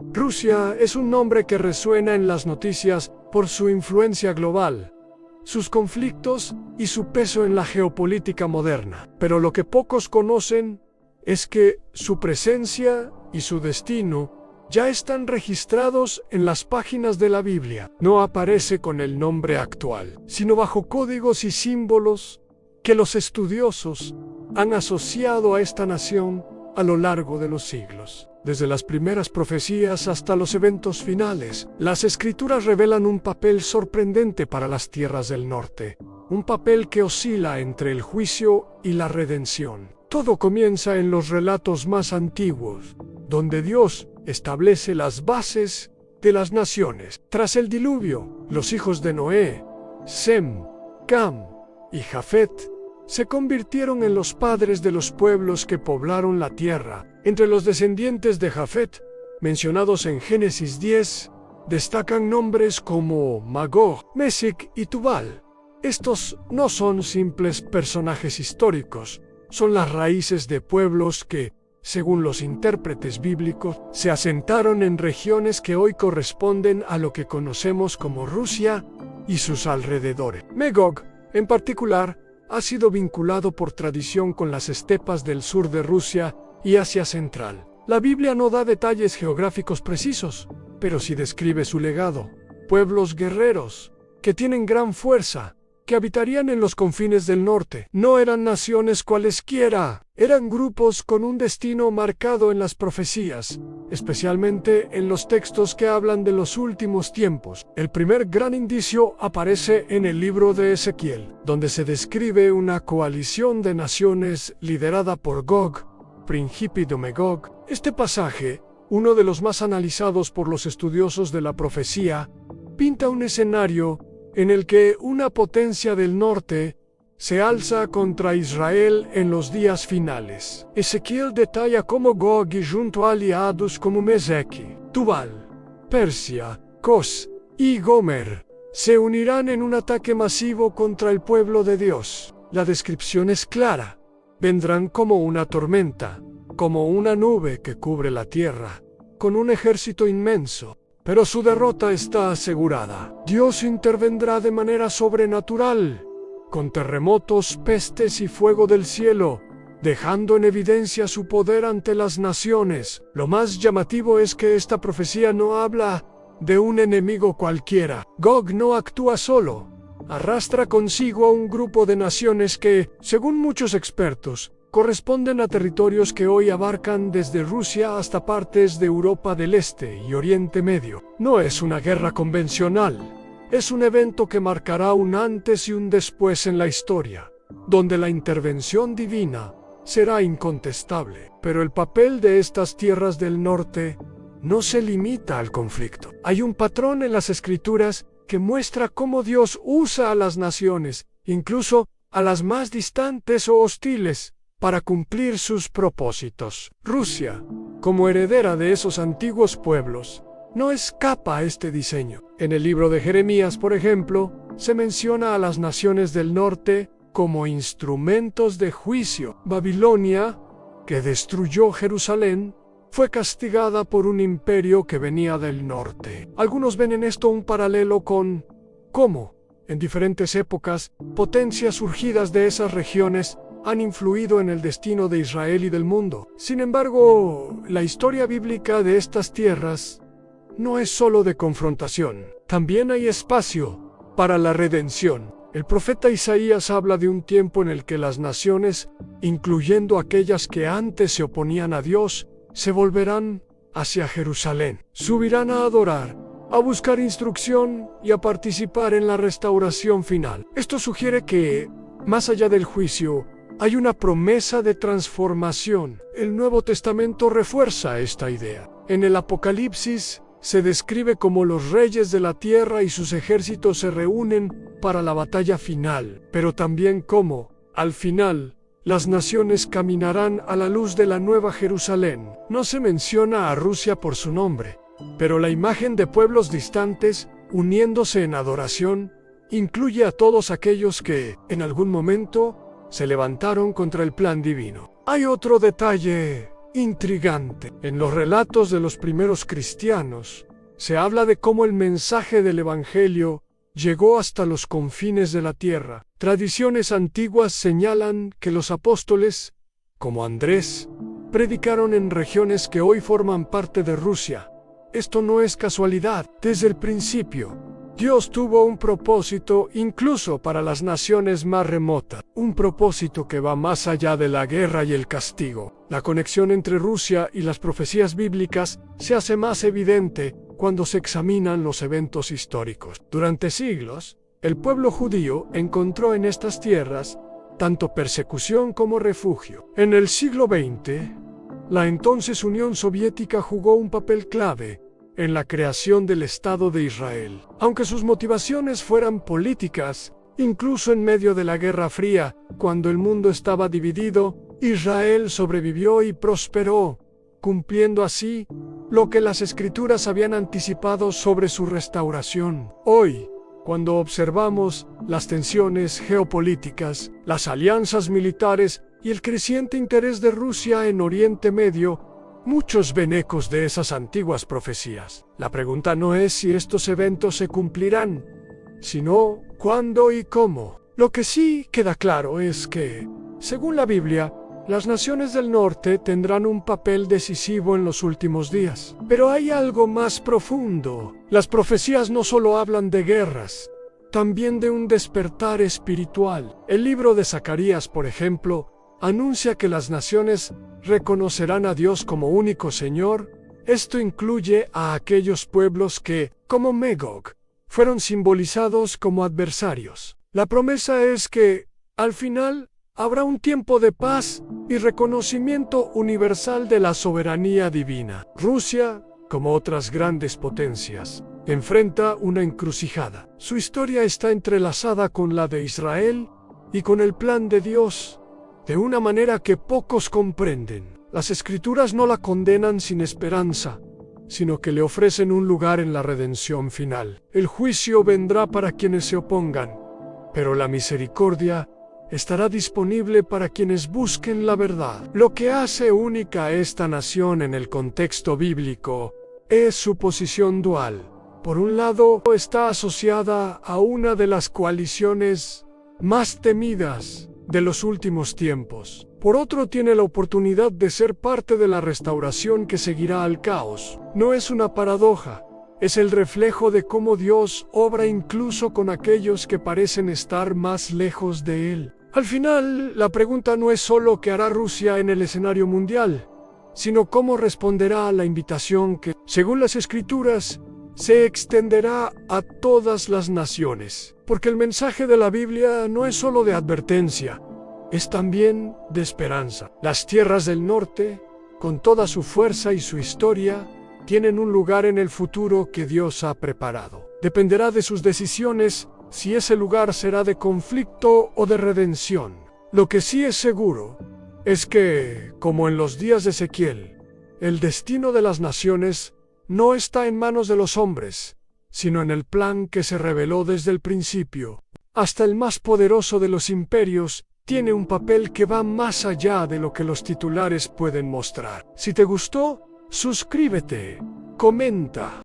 Rusia es un nombre que resuena en las noticias por su influencia global, sus conflictos y su peso en la geopolítica moderna. Pero lo que pocos conocen es que su presencia y su destino ya están registrados en las páginas de la Biblia. No aparece con el nombre actual, sino bajo códigos y símbolos que los estudiosos han asociado a esta nación a lo largo de los siglos. Desde las primeras profecías hasta los eventos finales, las escrituras revelan un papel sorprendente para las tierras del norte, un papel que oscila entre el juicio y la redención. Todo comienza en los relatos más antiguos, donde Dios establece las bases de las naciones. Tras el diluvio, los hijos de Noé, Sem, Cam y Jafet, se convirtieron en los padres de los pueblos que poblaron la tierra. Entre los descendientes de Jafet, mencionados en Génesis 10, destacan nombres como Magog, Mesec y Tubal. Estos no son simples personajes históricos, son las raíces de pueblos que, según los intérpretes bíblicos, se asentaron en regiones que hoy corresponden a lo que conocemos como Rusia y sus alrededores. Magog, en particular, ha sido vinculado por tradición con las estepas del sur de Rusia y Asia Central. La Biblia no da detalles geográficos precisos, pero sí describe su legado. Pueblos guerreros, que tienen gran fuerza, que habitarían en los confines del norte. No eran naciones cualesquiera, eran grupos con un destino marcado en las profecías, especialmente en los textos que hablan de los últimos tiempos. El primer gran indicio aparece en el libro de Ezequiel, donde se describe una coalición de naciones liderada por Gog, príncipe de Magog. Este pasaje, uno de los más analizados por los estudiosos de la profecía, pinta un escenario en el que una potencia del norte se alza contra Israel en los días finales. Ezequiel detalla cómo Gog y junto a aliados como Mesec, Tubal, Persia, Cos y Gomer se unirán en un ataque masivo contra el pueblo de Dios. La descripción es clara. Vendrán como una tormenta, como una nube que cubre la tierra, con un ejército inmenso. Pero su derrota está asegurada. Dios intervendrá de manera sobrenatural, con terremotos, pestes y fuego del cielo, dejando en evidencia su poder ante las naciones. Lo más llamativo es que esta profecía no habla de un enemigo cualquiera. Gog no actúa solo, arrastra consigo a un grupo de naciones que, según muchos expertos, corresponden a territorios que hoy abarcan desde Rusia hasta partes de Europa del Este y Oriente Medio. No es una guerra convencional, es un evento que marcará un antes y un después en la historia, donde la intervención divina será incontestable. Pero el papel de estas tierras del norte no se limita al conflicto. Hay un patrón en las Escrituras que muestra cómo Dios usa a las naciones, incluso a las más distantes o hostiles, para cumplir sus propósitos. Rusia, como heredera de esos antiguos pueblos, no escapa a este diseño. En el libro de Jeremías, por ejemplo, se menciona a las naciones del norte como instrumentos de juicio. Babilonia, que destruyó Jerusalén, fue castigada por un imperio que venía del norte. Algunos ven en esto un paralelo con cómo, en diferentes épocas, potencias surgidas de esas regiones han influido en el destino de Israel y del mundo. Sin embargo, la historia bíblica de estas tierras no es solo de confrontación. También hay espacio para la redención. El profeta Isaías habla de un tiempo en el que las naciones, incluyendo aquellas que antes se oponían a Dios, se volverán hacia Jerusalén. Subirán a adorar, a buscar instrucción y a participar en la restauración final. Esto sugiere que, más allá del juicio, hay una promesa de transformación. El Nuevo Testamento refuerza esta idea. En el Apocalipsis se describe cómo los reyes de la tierra y sus ejércitos se reúnen para la batalla final, pero también cómo, al final, las naciones caminarán a la luz de la Nueva Jerusalén. No se menciona a Rusia por su nombre, pero la imagen de pueblos distantes uniéndose en adoración incluye a todos aquellos que, en algún momento, se levantaron contra el plan divino. Hay otro detalle intrigante. En los relatos de los primeros cristianos, se habla de cómo el mensaje del Evangelio llegó hasta los confines de la tierra. Tradiciones antiguas señalan que los apóstoles, como Andrés, predicaron en regiones que hoy forman parte de Rusia. Esto no es casualidad. Desde el principio, Dios tuvo un propósito incluso para las naciones más remotas, un propósito que va más allá de la guerra y el castigo. La conexión entre Rusia y las profecías bíblicas se hace más evidente cuando se examinan los eventos históricos. Durante siglos, el pueblo judío encontró en estas tierras tanto persecución como refugio. En el siglo XX, la entonces Unión Soviética jugó un papel clave en la creación del Estado de Israel. Aunque sus motivaciones fueran políticas, incluso en medio de la Guerra Fría, cuando el mundo estaba dividido, Israel sobrevivió y prosperó, cumpliendo así lo que las Escrituras habían anticipado sobre su restauración. Hoy, cuando observamos las tensiones geopolíticas, las alianzas militares y el creciente interés de Rusia en Oriente Medio, muchos ven ecos de esas antiguas profecías. La pregunta no es si estos eventos se cumplirán, sino cuándo y cómo. Lo que sí queda claro es que, según la Biblia, las naciones del norte tendrán un papel decisivo en los últimos días. Pero hay algo más profundo. Las profecías no solo hablan de guerras, también de un despertar espiritual. El libro de Zacarías, por ejemplo, anuncia que las naciones reconocerán a Dios como único Señor. Esto incluye a aquellos pueblos que, como Magog, fueron simbolizados como adversarios. La promesa es que, al final, habrá un tiempo de paz y reconocimiento universal de la soberanía divina. Rusia, como otras grandes potencias, enfrenta una encrucijada. Su historia está entrelazada con la de Israel y con el plan de Dios, de una manera que pocos comprenden. Las Escrituras no la condenan sin esperanza, sino que le ofrecen un lugar en la redención final. El juicio vendrá para quienes se opongan, pero la misericordia estará disponible para quienes busquen la verdad. Lo que hace única a esta nación en el contexto bíblico es su posición dual. Por un lado, está asociada a una de las coaliciones más temidas de los últimos tiempos. Por otro, tiene la oportunidad de ser parte de la restauración que seguirá al caos. No es una paradoja, es el reflejo de cómo Dios obra incluso con aquellos que parecen estar más lejos de Él. Al final, la pregunta no es solo qué hará Rusia en el escenario mundial, sino cómo responderá a la invitación que, según las Escrituras, se extenderá a todas las naciones. Porque el mensaje de la Biblia no es solo de advertencia, es también de esperanza. Las tierras del norte, con toda su fuerza y su historia, tienen un lugar en el futuro que Dios ha preparado. Dependerá de sus decisiones si ese lugar será de conflicto o de redención. Lo que sí es seguro es que, como en los días de Ezequiel, el destino de las naciones no está en manos de los hombres, sino en el plan que se reveló desde el principio. Hasta el más poderoso de los imperios tiene un papel que va más allá de lo que los titulares pueden mostrar. Si te gustó, suscríbete, comenta